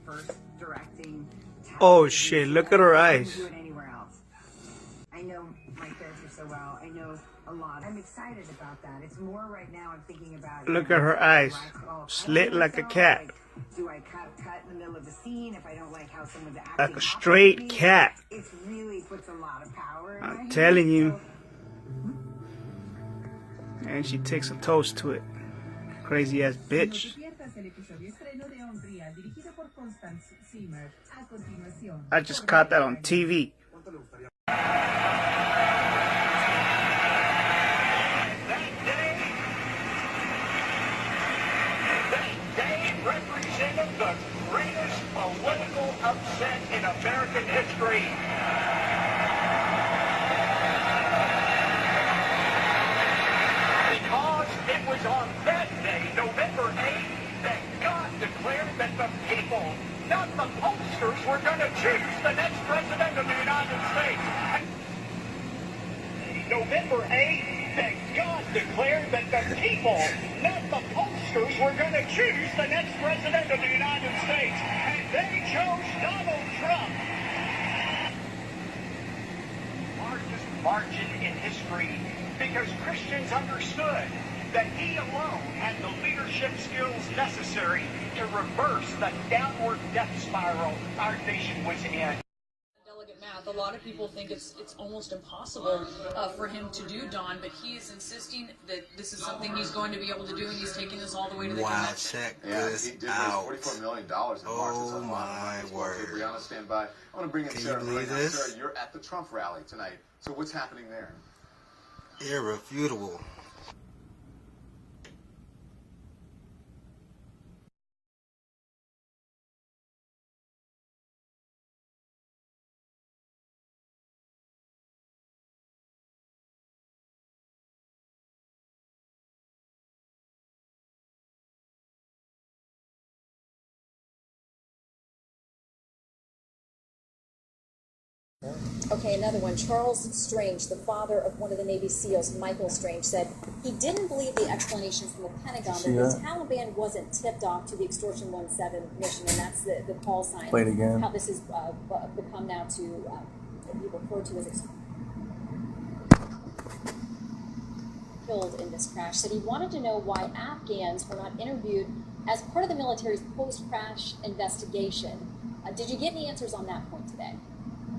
first directing. Oh shit! Look at her eyes. Do it anywhere else. I know my character so well. I know a lot. I'm excited about that. It's more right now. I'm thinking about. Look at her eyes, slit like a cat. Like, do I cut in the middle of the scene if I don't like how someone's acting? Like a straight cat. It really puts a lot of power in I'm my telling hands, you. so. And she takes a toast to it. Crazy ass bitch. I just caught that on TV. Represented the greatest political upset in American history. Because it was on that day, November 8th, that God declared that the people, not the pollsters, were going to choose the next president of the United States. November 8th, that God declared that the people, not the pollsters, were going to choose the next president of the United States. And they chose Donald Trump. Largest margin in history, because Christians understood that he alone had the leadership skills necessary to reverse the downward death spiral our nation was in. Math. A lot of people think it's almost impossible for him to do, Don, but he's insisting that this is something he's going to be able to do, and he's taking this all the way to the convention. Check this out. $44 million in March. Oh my word. Brianna, stand by. I want to bring in Can Sarah. you believe Right this? Sarah, you're at the Trump rally tonight. So what's happening there? Irrefutable. Okay, another one. Charles Strange, the father of one of the Navy SEALs, Michael Strange, said he didn't believe the explanations from the Pentagon that the Taliban wasn't tipped off to the Extortion 17 mission, and that's the call sign. Play it again. How this has become now to be referred to as killed in this crash. Said he wanted to know why Afghans were not interviewed as part of the military's post-crash investigation. Did you get any answers on that point today?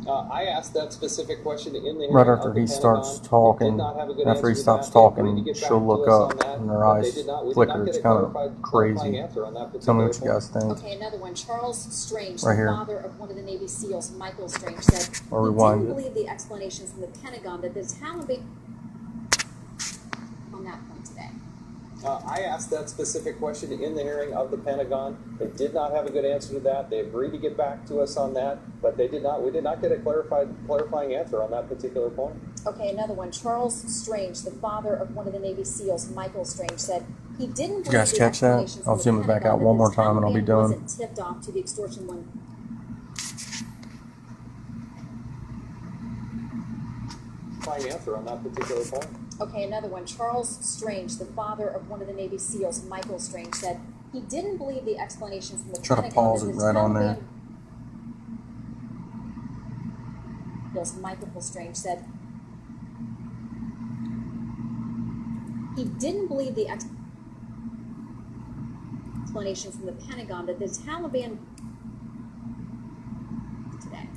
I asked that specific question in the hearing. Right after he starts talking, after he stops talking, she'll look up and her eyes flicker. It's kind of crazy. Tell me what you guys think. Okay, another one. Charles Strange, Right the here. father of one of the Navy SEAls, Michael Strange, said Or he rewind didn't it. believe the explanations from the Pentagon that the Taliban on that point today. I asked that specific question in the hearing of the Pentagon. They did not have a good answer to that. They agreed to get back to us on that, but they did not. We did not get a clarifying answer on that particular point. Okay, another one. Charles Strange, the father of one of the Navy SEAls, Michael Strange, said he didn't You guys catch that? I'll zoom it back out one more time and I'll be done. Wasn't tipped off to the Extortion 1. Answer on that particular point. Okay, another one. Charles Strange, the father of one of the Navy SEAls, Michael Strange, said he didn't believe the explanations from the Try to Pentagon pause that it the right on there. Michael Strange said he didn't believe the explanations from the Pentagon that the Taliban today.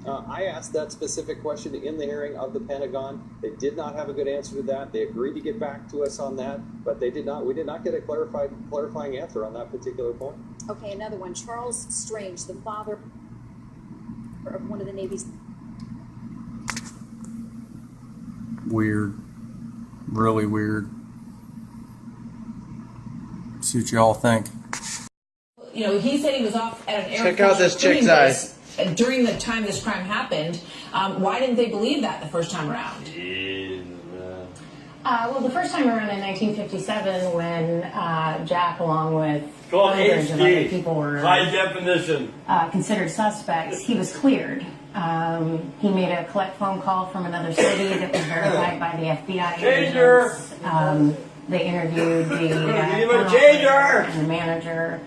I asked that specific question in the hearing of the Pentagon. They did not have a good answer to that. They agreed to get back to us on that, but they did not. We did not get a clarifying answer on that particular point. Okay, another one. Charles Strange, the father of one of the Navy's. Weird. Really weird. See what y'all think. You know, he said he was off at an airport. Check out this chick's eyes. During the time this crime happened, why didn't they believe that the first time around? Well, the first time around in 1957, when Jack, along with hundreds of other people, were high definition considered suspects, he was cleared. He made a collect phone call from another city that was verified by the FBI agents. They interviewed the and the manager.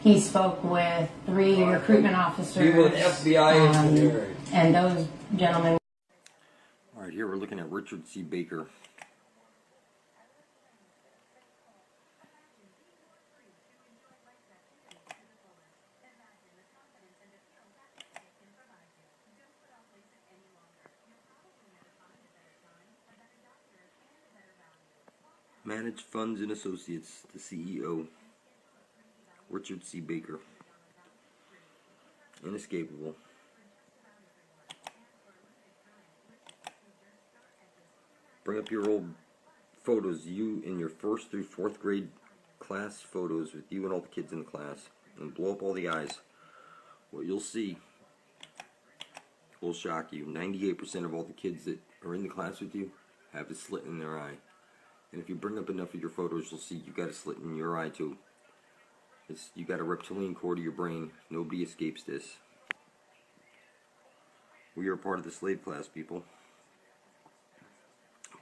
He spoke with 3 recruitment officers. People with FBI and those gentlemen. All right, here we're looking at Richard C. Baker. Managed Funds and Associates, the CEO, Richard C. Baker. Inescapable. Bring up your old photos, you in your 1st through 4th grade class photos with you and all the kids in the class, and blow up all the eyes. What you'll see will shock you. 98% of all the kids that are in the class with you have a slit in their eye. And if you bring up enough of your photos, you'll see you got a slit in your eye too. You got a reptilian core to your brain. Nobody escapes this. We are part of the slave class, people.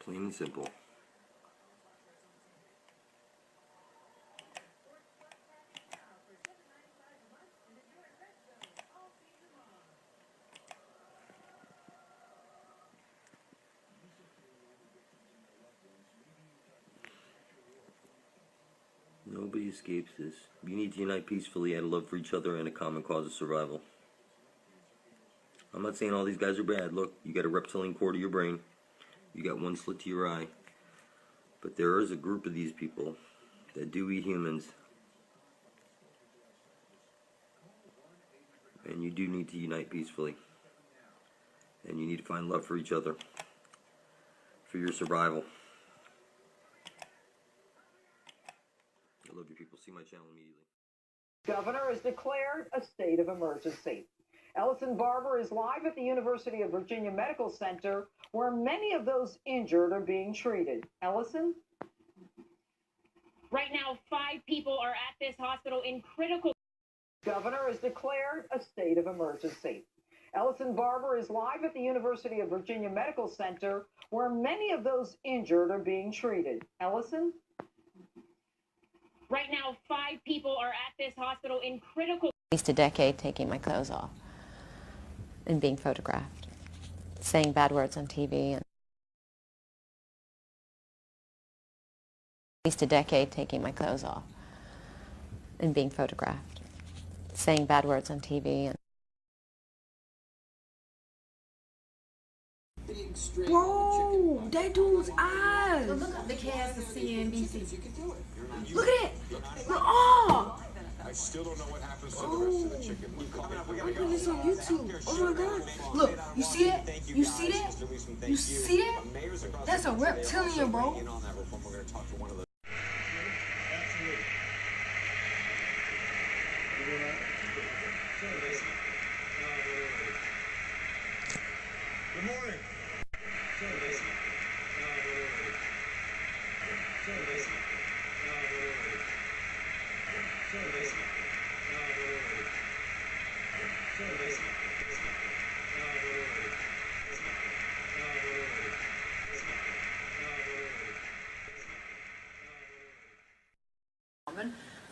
Plain and simple. Nobody escapes this. You need to unite peacefully out of love for each other and a common cause of survival. I'm not saying all these guys are bad. Look, you got a reptilian core to your brain. You got one slit to your eye. But there is a group of these people that do eat humans. And you do need to unite peacefully. And you need to find love for each other. For your survival. I love you people. See my channel immediately. Governor has declared a state of emergency. Ellison Barber is live at the University of Virginia Medical Center, where many of those injured are being treated. Ellison? Right now, 5 people are at this hospital in critical. Governor has declared a state of emergency. Ellison Barber is live at the University of Virginia Medical Center, where many of those injured are being treated. Ellison? Right now, 5 people are at this hospital in critical. At least a decade taking my clothes off and being photographed, saying bad words on TV. And at least a decade taking my clothes off and being photographed, saying bad words on TV. And Bro, that dude's eyes. Look up the cast of CNBC. Look at it. Look, oh. I still don't know what happens to the rest of the chicken. I'm putting this on YouTube. Oh my God. Look, you see that? You see that? You see that? That's a reptilian, bro. Good morning.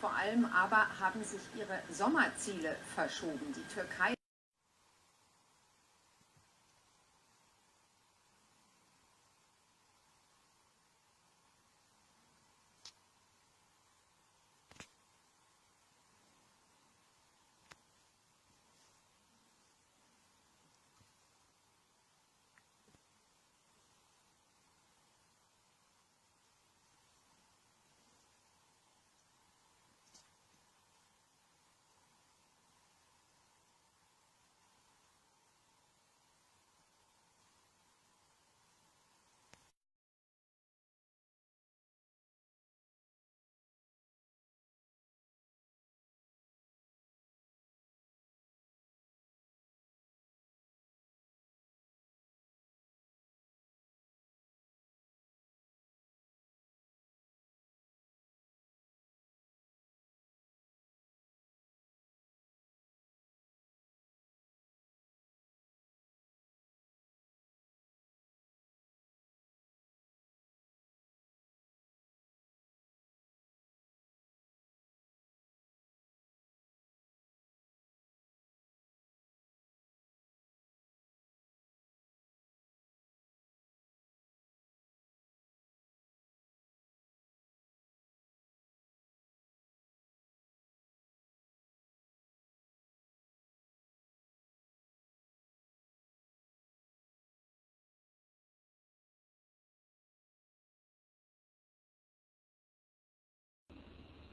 Vor allem aber haben sich ihre Sommerziele verschoben. Die Türkei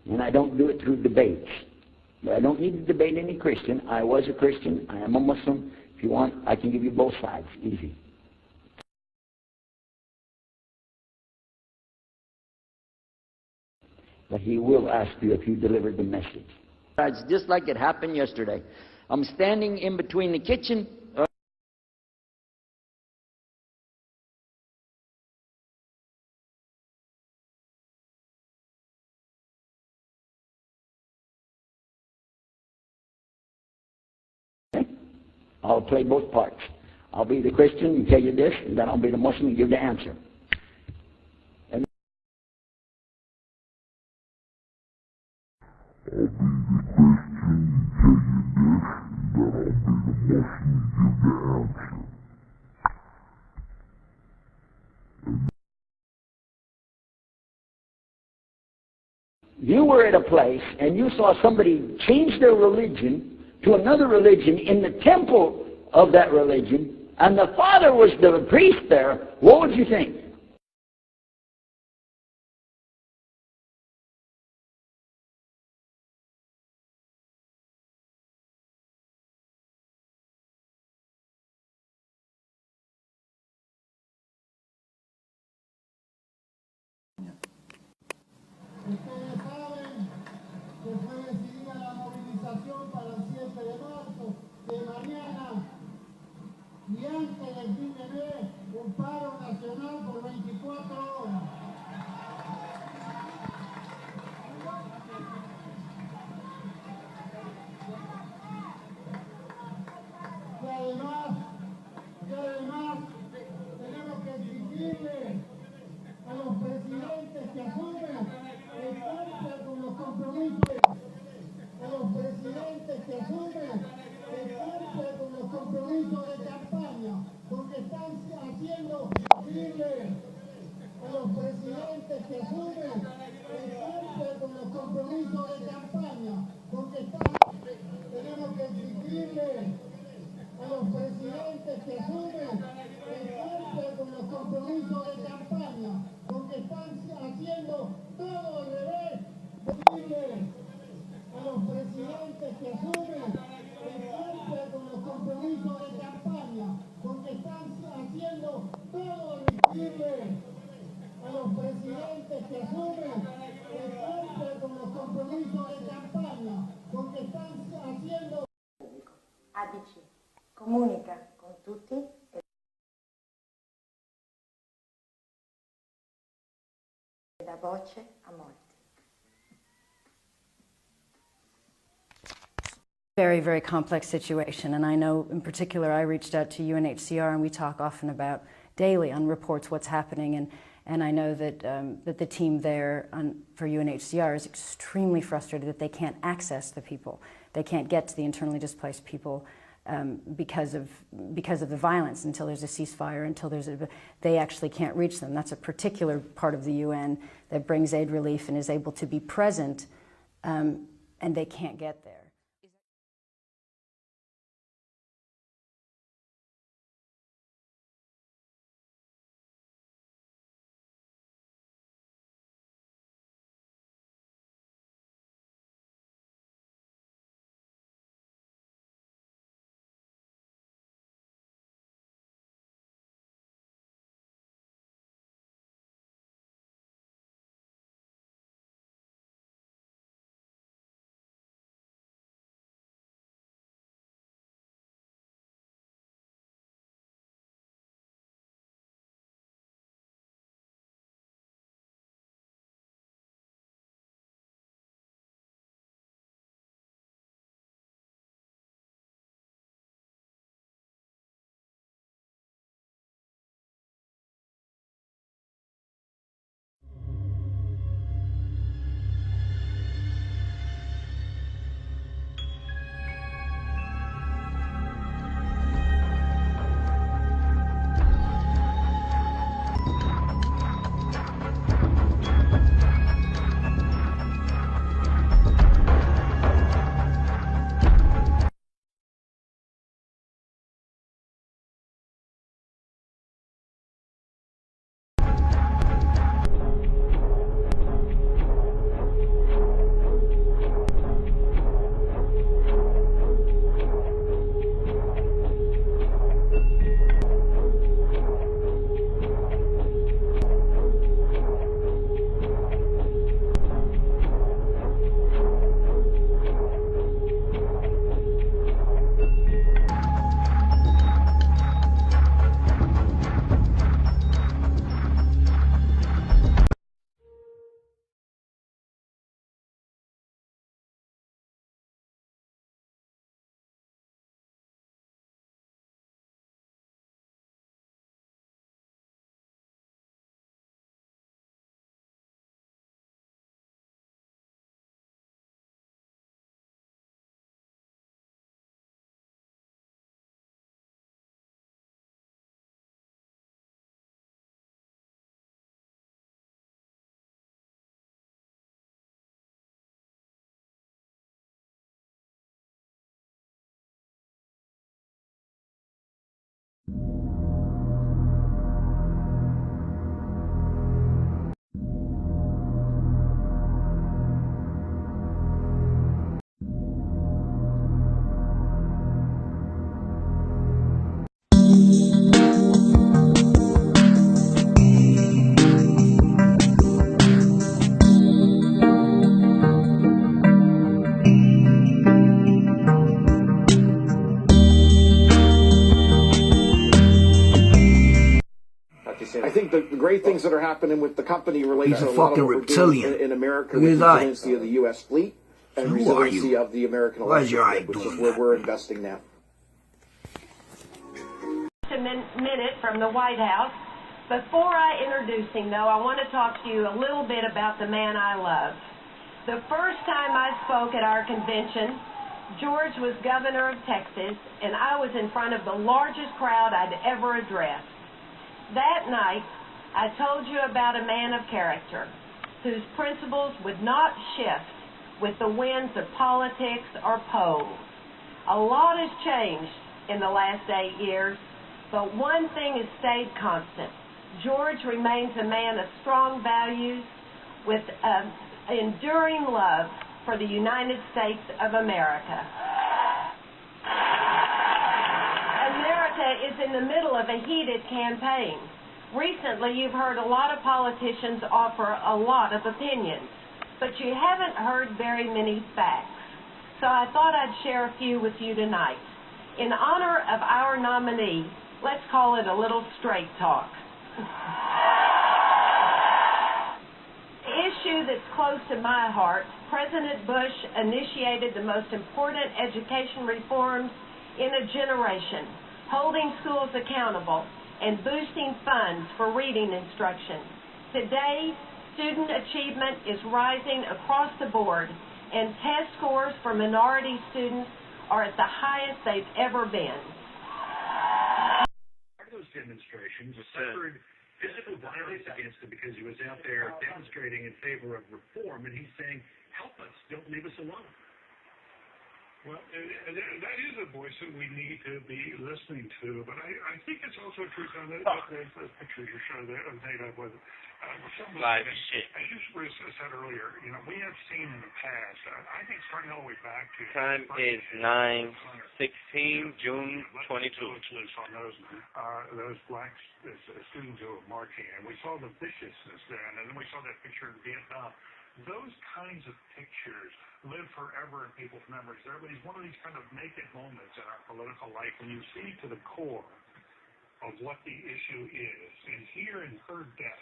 And I don't do it through debates. But I don't need to debate any Christian. I was a Christian. I am a Muslim. If you want, I can give you both sides. Easy. But he will ask you if you delivered the message. It's just like it happened yesterday. I'm standing in between the kitchen. I'll play both parts. I'll be the Christian and tell you this, and then I'll be the Muslim and give the answer. And I'll be the Christian and tell you this, and then I'll be the Muslim and give the answer. You were at a place and you saw somebody change their religion to another religion in the temple of that religion, and the father was the priest there, what would you think? Ustedes saben que fue decidida la movilización para el 7 de marzo, de mañana, y antes del fin de mes, un paro nacional por 24 horas. Y además, tenemos que exigirle a los presidentes que asumen el cumplan con los compromisos, a los presidentes que asumen el cumplan con los compromisos de campaña, porque están haciendo exigirle a los presidentes que asumen el cumplan con los compromisos de campaña, porque tenemos que exigirle a los presidentes que asumen el cumplan con los compromisos de campaña, porque están haciendo todo al revés. Decirle a los presidentes que asumen el cumplan con los compromisos de campaña, porque están haciendo todo al revés. Decirle a los presidentes que asumen el cumplan con los compromisos de campaña, porque están haciendo. ADC comunica con tutti e dà voce a molti. Very, very complex situation, and I know in particular I reached out to UNHCR and we talk often about daily on reports what's happening, and I know that that the team there for UNHCR is extremely frustrated that they can't access the people. They can't get to the internally displaced people because of the violence until there's a ceasefire, until they actually can't reach them. That's a particular part of the UN that brings aid relief and is able to be present, and they can't get there. the great things that are happening with the company related to a lot of what we're doing in America, with the resiliency of the U.S. fleet and resiliency of the American electric grid, which is where we're investing now. A minute from the White House. Before I introduce him, though, I want to talk to you a little bit about the man I love. The first time I spoke at our convention, George was governor of Texas, and I was in front of the largest crowd I'd ever addressed. That night, I told you about a man of character, whose principles would not shift with the winds of politics or polls. A lot has changed in the last 8 years, but one thing has stayed constant. George remains a man of strong values with enduring love for the United States of America. America is in the middle of a heated campaign. Recently, you've heard a lot of politicians offer a lot of opinions, but you haven't heard very many facts. So I thought I'd share a few with you tonight. In honor of our nominee, let's call it a little straight talk. The issue that's close to my heart, President Bush initiated the most important education reforms in a generation, holding schools accountable and boosting funds for reading instruction. Today, student achievement is rising across the board, and test scores for minority students are at the highest they've ever been. Those demonstrations suffered physical violence against him because he was out there demonstrating in favor of reform, and he's saying, help us, don't leave us alone. Well, that is a voice that we need to be listening to, but I think it's also true on the pictures you showed there of data with live shit. As you said earlier, you know, we have seen in the past, I think starting all the way back to... Time is 9/16, June 22. Those black students who were marching, and we saw the viciousness then, and then we saw that picture in Vietnam. Those kinds of pictures live forever in people's memories. They're one of these kind of naked moments in our political life when you see to the core of what the issue is. And here in her death,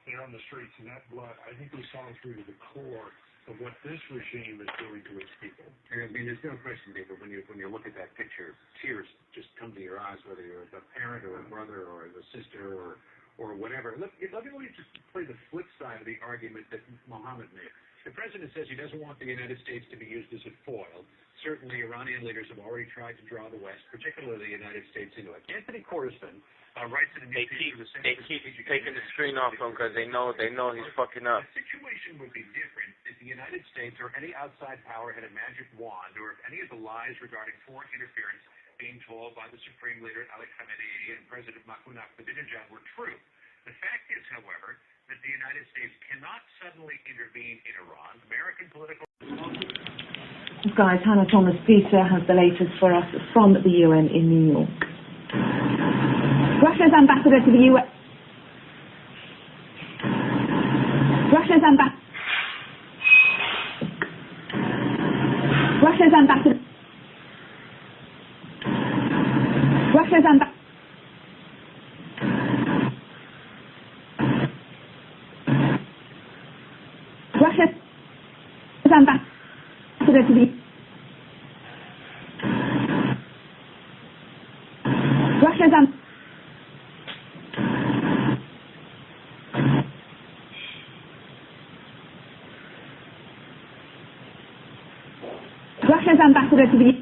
there on the streets in that blood, I think we saw through to the core of what this regime is doing to its people. I mean, there's no question, David, when you look at that picture, tears just come to your eyes, whether you're a parent or a brother or a sister or whatever. Let me just play the flip side of the argument that Mohammed made. The president says he doesn't want the United States to be used as a foil. Certainly, Iranian leaders have already tried to draw the West, particularly the United States, into it. Anthony Corston writes in a They keep taking the screen off him because they know he's fucking up. The situation would be different if the United States or any outside power had a magic wand, or if any of the lies regarding foreign interference being told by the Supreme Leader Ali Khamenei and President Mahmoud Ahmadinejad were true. The fact is, however, that the United States cannot suddenly intervene in Iran. American political... Guys, Hannah Thomas Peter has the latest for us from the UN in New York. Russia's ambassador to the UN... Russia's ambassador... Russia's ambassador... Russia's ambassador... Russia's ambassador to the... Russia's ambassador to the...